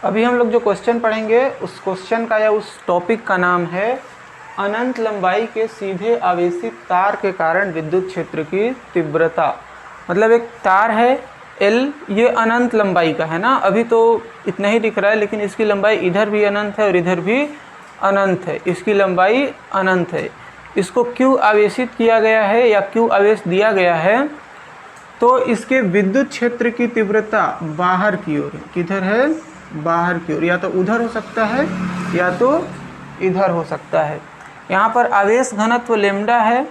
अभी हम लोग जो क्वेश्चन पढ़ेंगे उस क्वेश्चन का या उस टॉपिक का नाम है अनंत लंबाई के सीधे आवेशित तार के कारण विद्युत क्षेत्र की तीव्रता। मतलब एक तार है L, ये अनंत लंबाई का है ना, अभी तो इतना ही दिख रहा है, लेकिन इसकी लंबाई इधर भी अनंत है और इधर भी अनंत है, इसकी लंबाई अनंत है। इसको क्यों आवेशित किया गया है या क्यों आवेश दिया गया है, तो इसके विद्युत क्षेत्र की तीव्रता बाहर की ओर है। किधर है? बाहर की ओर, या तो उधर हो सकता है या तो इधर हो सकता है। यहाँ पर आवेश घनत्व लेम्डा है,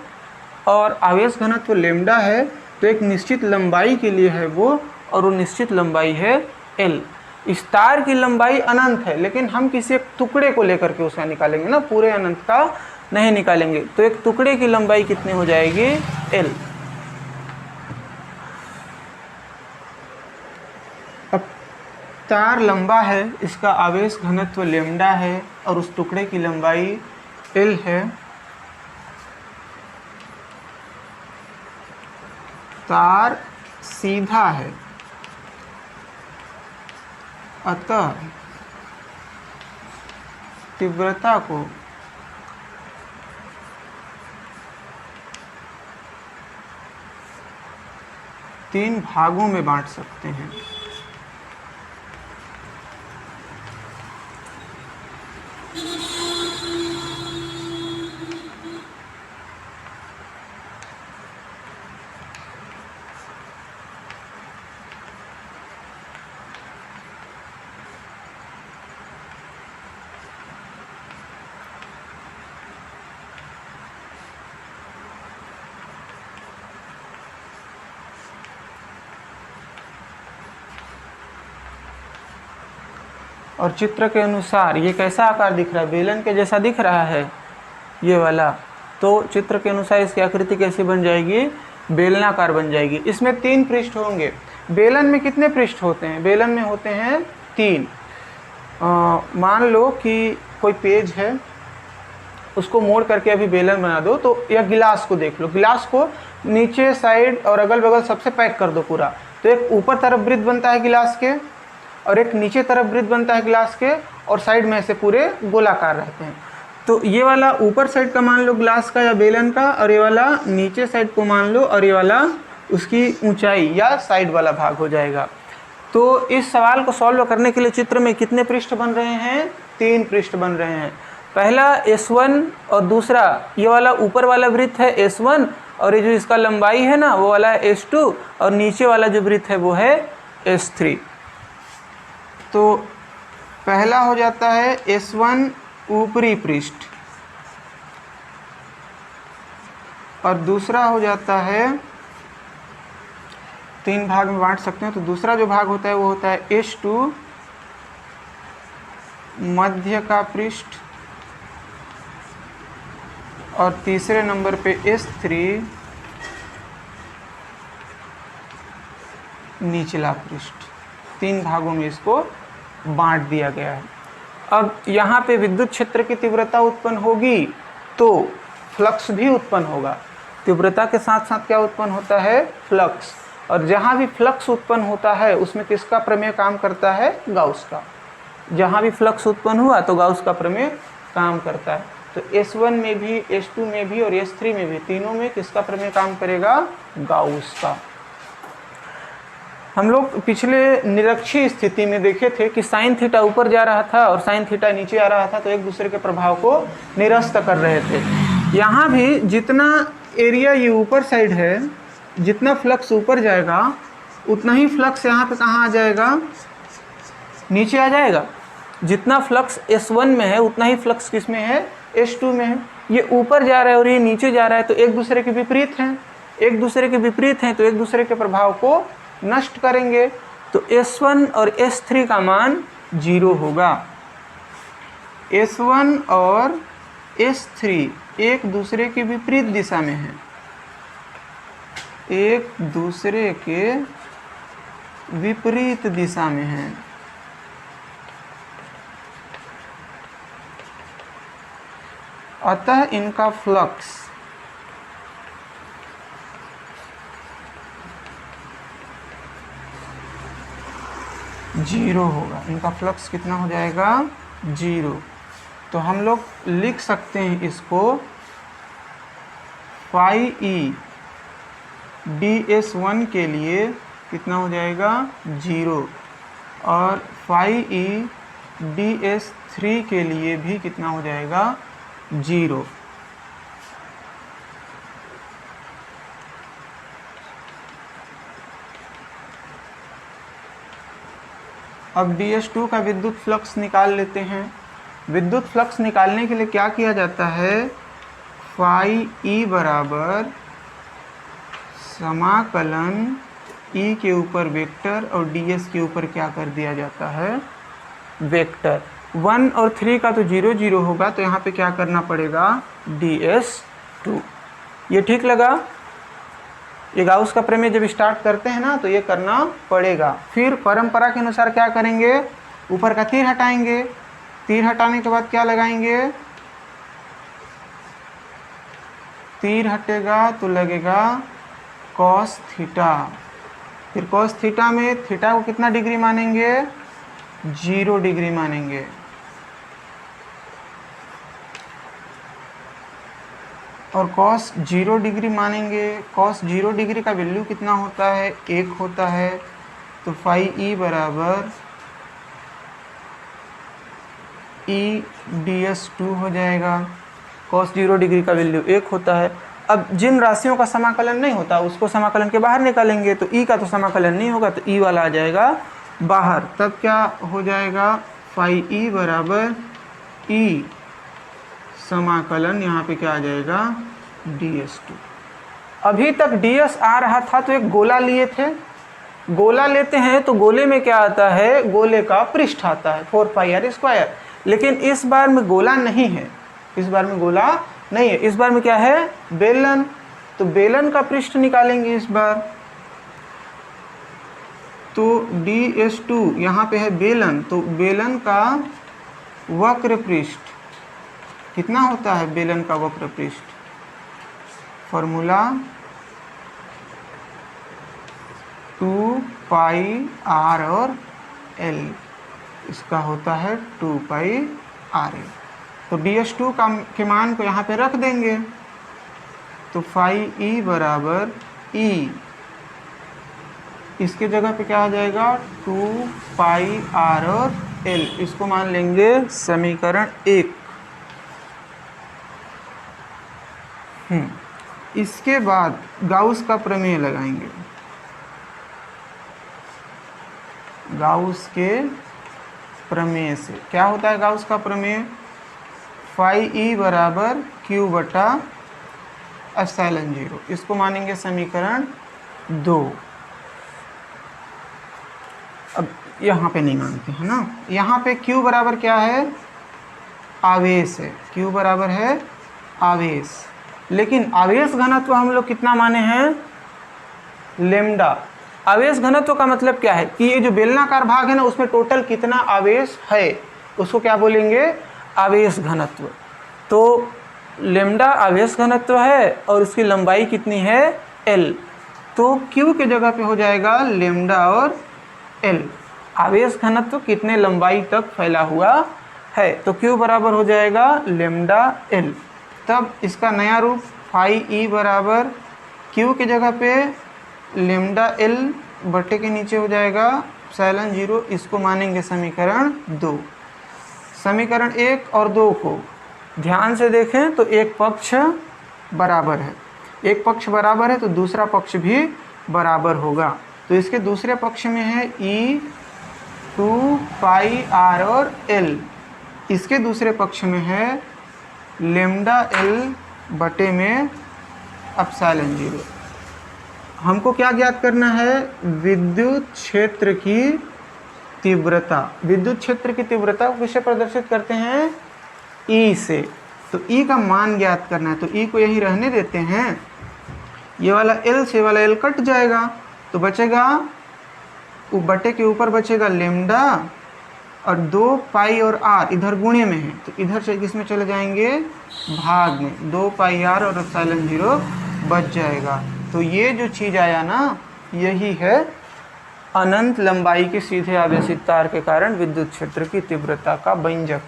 और आवेश घनत्व लेम्डा है तो एक निश्चित लंबाई के लिए है वो, और वो निश्चित लंबाई है L। इस तार की लंबाई अनंत है, लेकिन हम किसी एक टुकड़े को लेकर के उसका निकालेंगे ना, पूरे अनंत का नहीं निकालेंगे। तो एक टुकड़े की लंबाई कितनी हो जाएगी? L। अब तार लंबा है, इसका आवेश घनत्व लेम्डा है और उस टुकड़े की लंबाई L है। तार सीधा है, अतः तीव्रता को तीन भागों में बांट सकते हैं। और चित्र के अनुसार ये कैसा आकार दिख रहा है? बेलन के जैसा दिख रहा है ये वाला। तो चित्र के अनुसार इसकी आकृति कैसी बन जाएगी? बेलनाकार बन जाएगी। इसमें 3 पृष्ठ होंगे। बेलन में कितने पृष्ठ होते हैं? बेलन में होते हैं 3। मान लो कि कोई पेज है, उसको मोड़ करके अभी बेलन बना दो, तो या गिलास को देख लो, गिलास को नीचे साइड और अगल बगल सबसे पैक कर दो पूरा, तो एक ऊपर तरफ वृत्त बनता है गिलास के, और एक नीचे तरफ वृत्त बनता है गिलास के, और साइड में से पूरे गोलाकार रहते हैं। तो ये वाला ऊपर साइड का मान लो ग्लास का या बेलन का, और ये वाला नीचे साइड को मान लो, और ये वाला उसकी ऊंचाई या साइड वाला भाग हो जाएगा। तो इस सवाल को सॉल्व करने के लिए चित्र में कितने पृष्ठ बन रहे हैं? 3 पृष्ठ बन रहे हैं। पहला S1 और दूसरा ये वाला ऊपर वाला वृत्त है S1, और ये जो इसका लंबाई है ना वो वाला है S2, और नीचे वाला जो वृत्त है वो है S3। तो पहला हो जाता है S1 ऊपरी पृष्ठ, और दूसरा हो जाता है, 3 भाग में बांट सकते हैं, तो दूसरा जो भाग होता है वो होता है S2 मध्य का पृष्ठ, और तीसरे नंबर पे S3 निचला पृष्ठ। 3 भागों में इसको बांट दिया गया है। अब यहाँ पे विद्युत क्षेत्र की तीव्रता उत्पन्न होगी तो फ्लक्स भी उत्पन्न होगा। तीव्रता के साथ साथ क्या उत्पन्न होता है? फ्लक्स। और जहाँ भी फ्लक्स उत्पन्न होता है उसमें किसका प्रमेय काम करता है? गाउस का। जहाँ भी फ्लक्स उत्पन्न हुआ तो गाउस का प्रमेय काम करता है। तो S1 में भी, S2 में भी और S3 में भी, तीनों में किसका प्रमेय काम करेगा? गाउस का। हम लोग पिछले निरक्षीय स्थिति में देखे थे कि साइन थीटा ऊपर जा रहा था और साइन थीटा नीचे आ रहा था, तो एक दूसरे के प्रभाव को निरस्त कर रहे थे। यहाँ भी जितना एरिया ये ऊपर साइड है, जितना फ्लक्स ऊपर जाएगा उतना ही फ्लक्स यहाँ पे कहाँ आ जाएगा? नीचे आ जाएगा। जितना फ्लक्स S1 में है उतना ही फ्लक्स किस में है? S2 में है। ये ऊपर जा रहा है और ये नीचे जा रहा है, तो एक दूसरे के विपरीत हैं। एक दूसरे के विपरीत हैं तो एक दूसरे के प्रभाव को नष्ट करेंगे। तो S1 और S3 का मान 0 होगा। S1 और S3 एक दूसरे के विपरीत दिशा में है, एक दूसरे के विपरीत दिशा में है। अतः इनका फ्लक्स जीरो होगा, इनका फ्लक्स कितना हो जाएगा, जीरो। तो हम लोग लिख सकते हैं इसको फाई ई DS1 के लिए कितना हो जाएगा, जीरो, और फाई ई DS3 के लिए भी कितना हो जाएगा, जीरो। अब DS2 का विद्युत फ्लक्स निकाल लेते हैं। विद्युत फ्लक्स निकालने के लिए क्या किया जाता है, फाई ई बराबर समाकलन ई के ऊपर वेक्टर और DS के ऊपर क्या कर दिया जाता है, वेक्टर। 1 और 3 का तो 0 0 होगा, तो यहाँ पे क्या करना पड़ेगा, DS2। ये ठीक लगा। ये गाउस का प्रमेय जब स्टार्ट करते हैं ना तो ये करना पड़ेगा। फिर परंपरा के अनुसार क्या करेंगे, ऊपर का तीर हटाएंगे, तीर हटाने के बाद क्या लगाएंगे, तीर हटेगा तो लगेगा कॉस थीटा। फिर कॉस थीटा में थीटा को कितना डिग्री मानेंगे, 0 डिग्री मानेंगे। और कॉस 0 डिग्री मानेंगे। कॉस 0 डिग्री का वैल्यू कितना होता है, 1 होता है। तो फाई ई बराबर ई DS2 हो जाएगा। कॉस 0 डिग्री का वैल्यू 1 होता है। अब जिन राशियों का समाकलन नहीं होता उसको समाकलन के बाहर निकालेंगे, तो ई का तो समाकलन नहीं होगा, तो ई वाला आ जाएगा बाहर। तब क्या हो जाएगा, फाई ई बराबर ई समाकलन, यहाँ पे क्या आ जाएगा, DS2। अभी तक DS आ रहा था तो एक गोला लिए थे, गोला लेते हैं तो गोले में क्या आता है, गोले का पृष्ठ आता है 4πr²। लेकिन इस बार में गोला नहीं है, इस बार में गोला नहीं है, इस बार में क्या है, बेलन। तो बेलन का पृष्ठ निकालेंगे इस बार। तो DS2 यहाँ पे है बेलन, तो बेलन का वक्र पृष्ठ कितना होता है, बेलन का वक्र पृष्ठ, फॉर्मूला 2πr और L, इसका होता है 2πr। तो DS2 के मान को यहाँ पे रख देंगे। तो फाई ई बराबर ई, इसके जगह पे क्या आ जाएगा, 2πr और L, इसको मान लेंगे समीकरण 1। इसके बाद गाउस का प्रमेय लगाएंगे। गाउस के प्रमेय से क्या होता है, गाउस का प्रमेय, फाई ई बराबर Q बटा एप्सिलॉन 0, इसको मानेंगे समीकरण 2। अब यहाँ पे नहीं मानते हैं ना, यहाँ पे Q बराबर क्या है, आवेश है, Q बराबर है आवेश। लेकिन आवेश घनत्व हम लोग कितना माने हैं, लेम्डा। आवेश घनत्व का मतलब क्या है कि ये जो बेलनाकार भाग है ना उसमें टोटल कितना आवेश है, उसको क्या बोलेंगे, आवेश घनत्व। तो लेम्डा आवेश घनत्व है और उसकी लंबाई कितनी है, L। तो Q के जगह पे हो जाएगा लेम्डा और L, आवेश घनत्व कितने लंबाई तक फैला हुआ है। तो Q बराबर हो जाएगा लेम्डा L। तब इसका नया रूप फाई ई बराबर Q के जगह पे लेम्डा L बटे के नीचे हो जाएगा एप्सिलॉन 0, इसको मानेंगे समीकरण 2। समीकरण 1 और 2 को ध्यान से देखें तो एक पक्ष बराबर है, एक पक्ष बराबर है तो दूसरा पक्ष भी बराबर होगा। तो इसके दूसरे पक्ष में है ई 2πr और L, इसके दूसरे पक्ष में है लेम्डा L बटे में एप्सिलॉन 0। हमको क्या ज्ञात करना है, विद्युत क्षेत्र की तीव्रता। विद्युत क्षेत्र की तीव्रता को किससे प्रदर्शित करते हैं, E से। तो E का मान ज्ञात करना है, तो E को यही रहने देते हैं। ये वाला L से वाला L कट जाएगा तो बचेगा, वो बटे के ऊपर बचेगा लेम्डा और 2π और r इधर गुणे में है तो इधर से किसमें चले जाएंगे, भाग में, 2πr और एप्सिलॉन 0 बच जाएगा। तो ये जो चीज़ आया ना, यही है अनंत लंबाई के सीधे आवेशित तार के कारण विद्युत क्षेत्र की तीव्रता का व्यंजक।